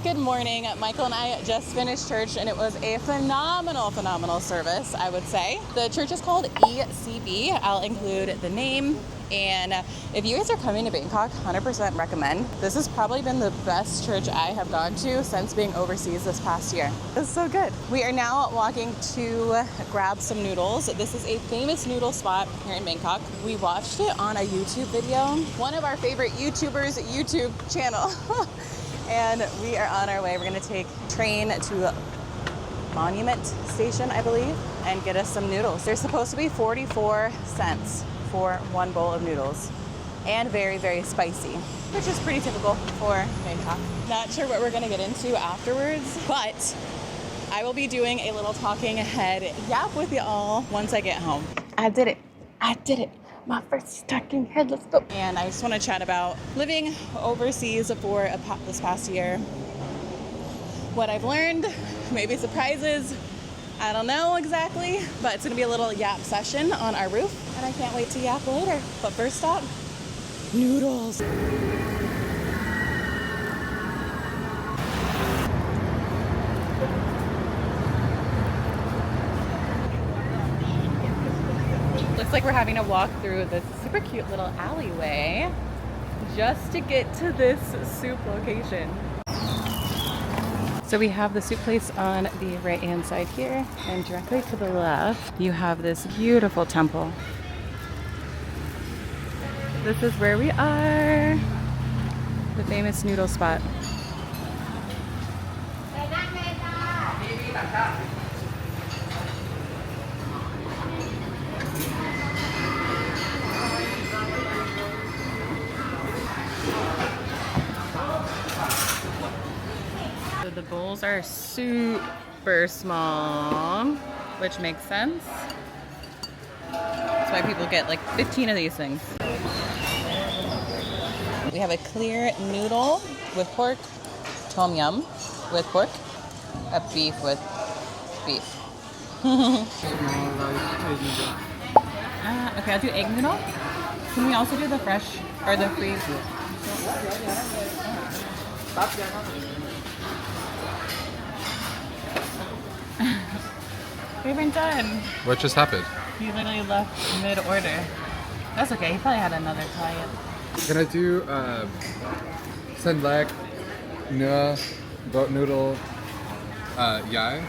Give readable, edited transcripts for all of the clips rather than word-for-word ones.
Good morning. Michael and I just finished church and it was a phenomenal service, I would say. The church is called ECB. I'll include the name. And if you guys are coming to Bangkok, 100% recommend. This has probably been the best church I have gone to since being overseas this past year. It's so good. We are now walking to grab some noodles. This is a famous noodle spot here in Bangkok. We watched it on a YouTube video, one of our favorite YouTubers' YouTube channel. And we are on our way. We're gonna take train to Monument Station, I believe, and get us some noodles. They're supposed to be 44 cents for one bowl of noodles, and very spicy, which is pretty typical for Bangkok. Not sure what we're gonna get into afterwards, but I will be doing a little talking head yap with y'all once I get home. I did it. My first talking head, let's go. And I just want to chat about living overseas for this past year. What I've learned, maybe surprises, I don't know exactly, but it's gonna be a little yap session on our roof, and I can't wait to yap later. But first stop, noodles. Looks like we're having to walk through this super cute little alleyway just to get to this soup location. So we have the soup place on the right hand side here, and directly to the left you have this beautiful temple. This is where we are, the famous noodle spot. So the bowls are super small, which makes sense. That's why people get like 15 of these things. We have a clear noodle with pork, tom yum with pork, a beef with beef. Okay, I'll do egg noodle. Can we also do the fresh or the freeze? We haven't done. What just happened? He literally left mid-order. That's okay, he probably had another client. Can I do send leg, nua, goat noodle, yai?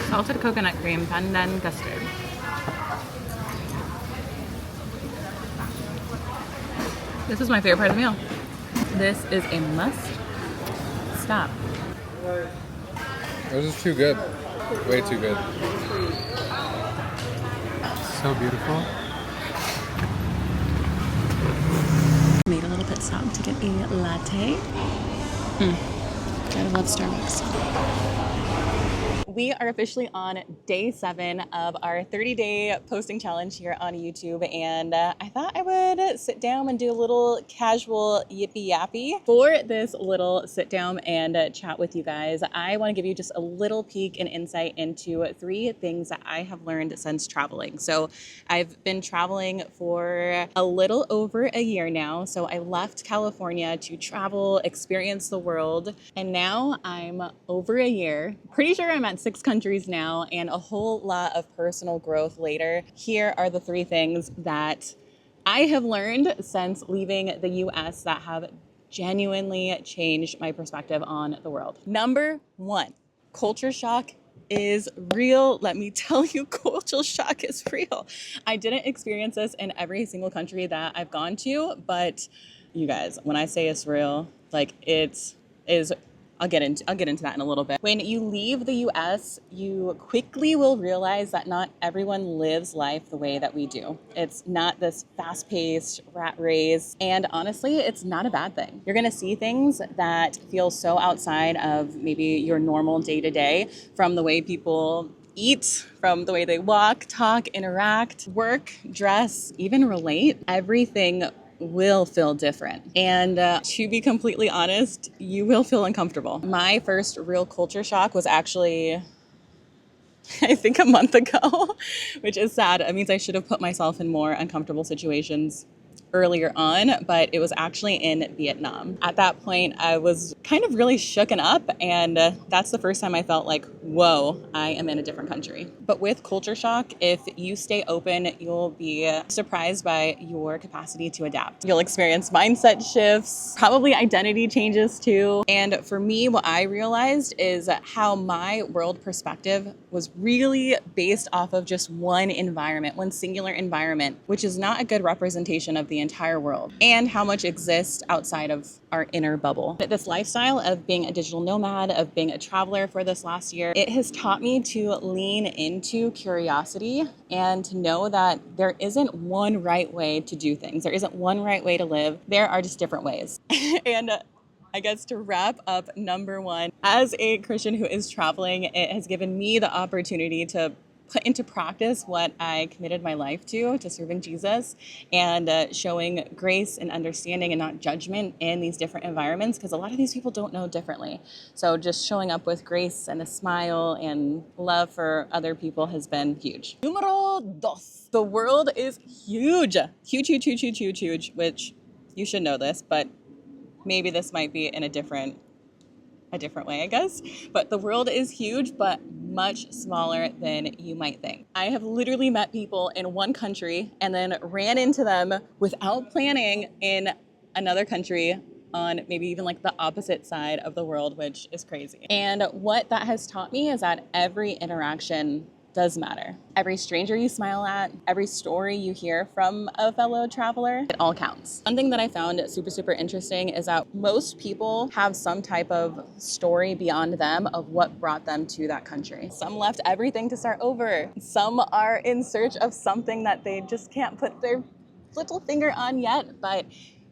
Salted coconut cream, pandan custard. This is my favorite part of the meal. This is a must stop. This is too good. Way too good. So beautiful. Made a little pit stop to get a latte. Gotta love Starbucks. We are officially on day 7 of our 30-day posting challenge here on YouTube, and I thought I would sit down and do a little casual yippy yappy. For this little sit down and chat with you guys, I want to give you just a little peek and insight into 3 things that I have learned since traveling. So I've been traveling for a little over a year now. So I left California to travel, experience the world, and now I'm over a year. Pretty sure I'm at 6 countries now, and a whole lot of personal growth later. Here are the 3 things that I have learned since leaving the US that have genuinely changed my perspective on the world. Number 1, culture shock is real. Let me tell you, cultural shock is real. I didn't experience this in every single country that I've gone to, but you guys, when I say it's real, like it is. I'll get into that in a little bit. When you leave the US, you quickly will realize that not everyone lives life the way that we do. It's not this fast-paced rat race, and honestly, it's not a bad thing. You're gonna see things that feel so outside of maybe your normal day-to-day, from the way people eat, from the way they walk, talk, interact, work, dress, even relate. Everything will feel different. And to be completely honest, you will feel uncomfortable. My first real culture shock was actually, I think, a month ago, which is sad. It means I should have put myself in more uncomfortable situations earlier on, but it was actually in Vietnam. At that point, I was kind of really shooken up, and that's the first time I felt like, whoa, I am in a different country. But with culture shock, if you stay open, you'll be surprised by your capacity to adapt. You'll experience mindset shifts, probably identity changes too. And for me, what I realized is how my world perspective was really based off of just one environment, one singular environment, which is not a good representation of the entire world, and how much exists outside of our inner bubble. This lifestyle of being a digital nomad, of being a traveler for this last year, it has taught me to lean into curiosity and to know that there isn't one right way to do things. There isn't one right way to live. There are just different ways. And I guess to wrap up, number one, as a Christian who is traveling, it has given me the opportunity to put into practice what I committed my life to serving Jesus, and showing grace and understanding and not judgment in these different environments, because a lot of these people don't know differently. So just showing up with grace and a smile and love for other people has been huge. Numero dos. The world is huge. Huge, huge, huge, huge, huge, huge, which you should know this, but maybe this might be in a different way, I guess. But the world is huge, but much smaller than you might think. I have literally met people in one country and then ran into them without planning in another country on maybe even like the opposite side of the world, which is crazy. And what that has taught me is that every interaction does matter. Every stranger you smile at, every story you hear from a fellow traveler, it all counts. One thing that I found super, super interesting is that most people have some type of story beyond them of what brought them to that country. Some left everything to start over. Some are in search of something that they just can't put their little finger on yet, but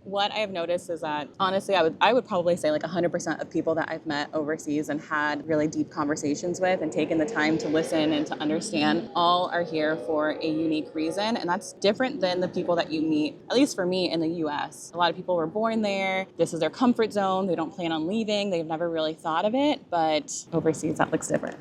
what I have noticed is that, honestly, I would probably say like 100% of people that I've met overseas and had really deep conversations with and taken the time to listen and to understand, all are here for a unique reason. And that's different than the people that you meet, at least for me, in the US. A lot of people were born there. This is their comfort zone. They don't plan on leaving. They've never really thought of it. But overseas, that looks different.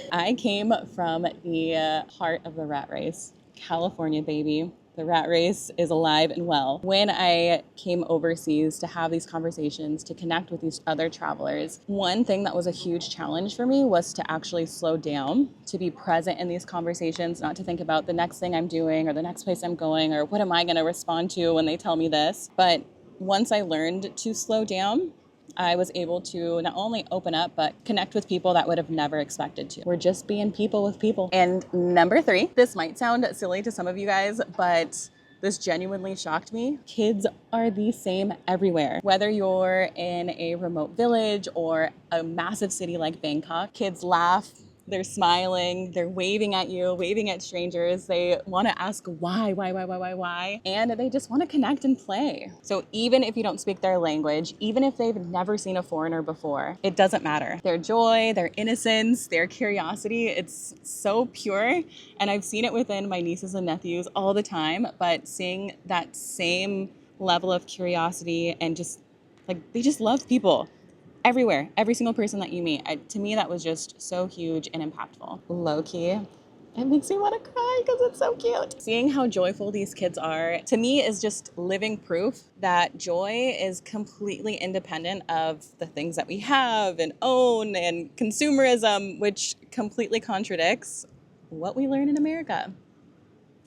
I came from the heart of the rat race. California, baby. The rat race is alive and well. When I came overseas to have these conversations, to connect with these other travelers, one thing that was a huge challenge for me was to actually slow down, to be present in these conversations, not to think about the next thing I'm doing or the next place I'm going or what am I going to respond to when they tell me this. But once I learned to slow down, I was able to not only open up, but connect with people that would have never expected to. We're just being people with people. And number three, this might sound silly to some of you guys, but this genuinely shocked me. Kids are the same everywhere. Whether you're in a remote village or a massive city like Bangkok, kids laugh. They're smiling, they're waving at you, waving at strangers. They want to ask why, and they just want to connect and play. So even if you don't speak their language, even if they've never seen a foreigner before, it doesn't matter. Their joy, their innocence, their curiosity, it's so pure. And I've seen it within my nieces and nephews all the time, but seeing that same level of curiosity and just like, they just love people. Everywhere, every single person that you meet. To me, that was just so huge and impactful. Low-key, it makes me want to cry because it's so cute. Seeing how joyful these kids are, to me, is just living proof that joy is completely independent of the things that we have and own and consumerism, which completely contradicts what we learn in America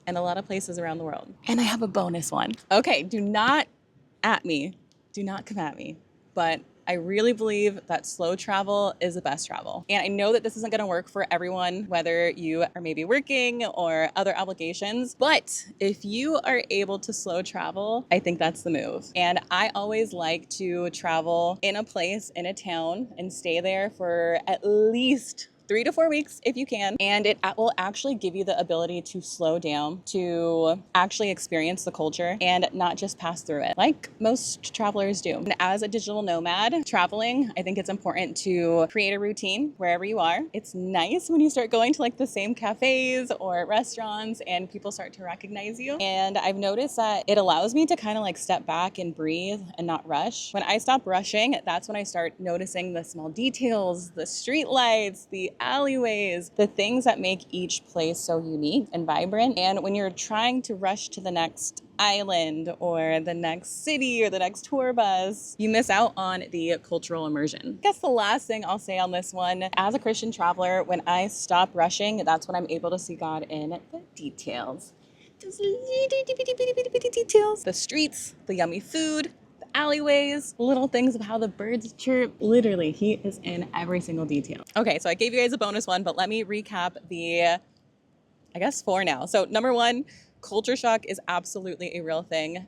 and a lot of places around the world. And I have a bonus one. Okay, do not come at me, but I really believe that slow travel is the best travel. And I know that this isn't gonna work for everyone, whether you are maybe working or other obligations, but if you are able to slow travel, I think that's the move. And I always like to travel in a place, in a town, and stay there for at least 3 to 4 weeks if you can, and it will actually give you the ability to slow down, to actually experience the culture and not just pass through it like most travelers do. And as a digital nomad traveling, I think it's important to create a routine wherever you are. It's nice when you start going to like the same cafes or restaurants and people start to recognize you. And I've noticed that it allows me to kind of like step back and breathe and not rush. When I stop rushing, that's when I start noticing the small details, the street lights, the alleyways, the things that make each place so unique and vibrant. And when you're trying to rush to the next island or the next city or the next tour bus, you miss out on the cultural immersion. I guess the last thing I'll say on this one, as a Christian traveler, when I stop rushing, that's when I'm able to see God in the details. Those little details. The streets, the yummy food, the alleyways, little things of how the birds chirp. Literally, he is in every single detail. Okay, so I gave you guys a bonus one, but let me recap the, I guess 4 now. So number 1, culture shock is absolutely a real thing.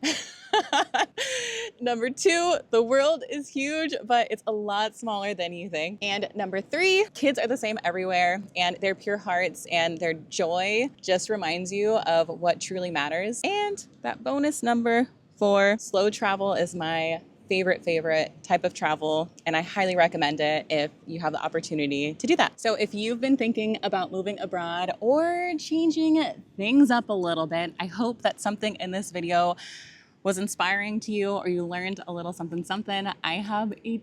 Number 2, the world is huge, but it's a lot smaller than you think. And number 3, kids are the same everywhere, and their pure hearts and their joy just reminds you of what truly matters. And that bonus number 4, slow travel is my favorite type of travel, and I highly recommend it if you have the opportunity to do that. So if you've been thinking about moving abroad or changing things up a little bit, I hope that something in this video was inspiring to you or you learned a little something. I have a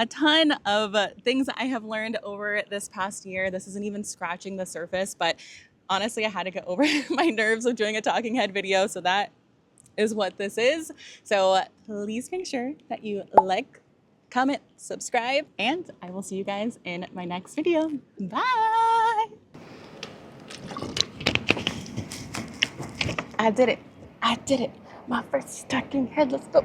ton of things that I have learned over this past year. This isn't even scratching the surface, but honestly, I had to get over my nerves of doing a talking head video, so that is what this is. So please make sure that you like, comment, subscribe, and I will see you guys in my next video. Bye. I did it. My first talking head. Let's go.